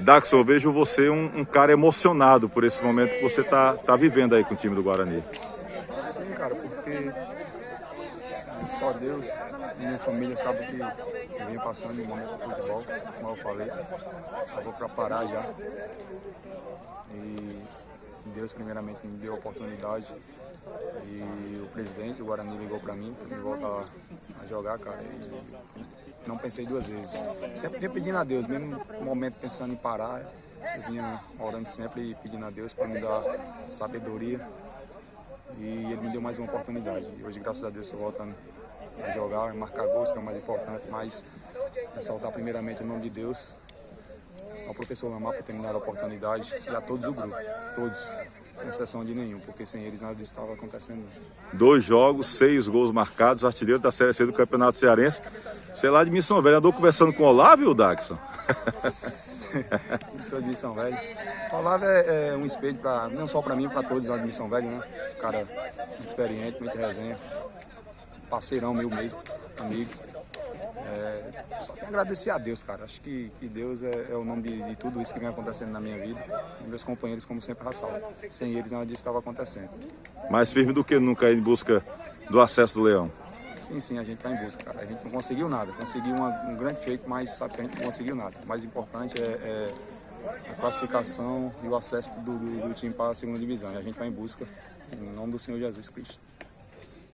Daxson, eu vejo você um cara emocionado por esse momento que você tá vivendo aí com o time do Guarani. Sim, cara, porque só Deus e minha família sabe o que eu venho passando em momento de futebol, como eu falei. Eu vou para parar já. E Deus primeiramente me deu a oportunidade. E o presidente do Guarani ligou para mim para me voltar a jogar, cara. E não pensei duas vezes. Sempre vinha pedindo a Deus, mesmo no momento pensando em parar, eu vinha orando sempre e pedindo a Deus para me dar sabedoria. E ele me deu mais uma oportunidade. E hoje, graças a Deus, estou voltando a jogar, marcar gols, que é o mais importante, mas ressaltar primeiramente o nome de Deus, ao professor Lamar por ter me dado a oportunidade e a todos o grupo, todos, sem exceção de nenhum, porque sem eles nada disso estava acontecendo. 2 jogos, 6 gols marcados, artilheiro da Série C do Campeonato Cearense. Sei lá de Missão Velha, andou conversando com o Olávio, Daxson? Sou de Missão Velha. O Olávio é um espelho, não só para mim, para todos lá de Missão Velha, né? Um cara muito experiente, muito resenha, parceirão meu mesmo, amigo. Só tenho a agradecer a Deus, cara. Acho que Deus é o nome de tudo isso que vem acontecendo na minha vida. E meus companheiros, como sempre, ressaltam. Sem eles, nada disso estava acontecendo. Mais firme do que nunca em busca do acesso do Leão. Sim, a gente está em busca, cara. A gente não conseguiu nada. Conseguiu um grande feito, mas sabe que a gente não conseguiu nada. O mais importante é a classificação e o acesso do time para a segunda divisão. E a gente vai em busca, em nome do Senhor Jesus Cristo.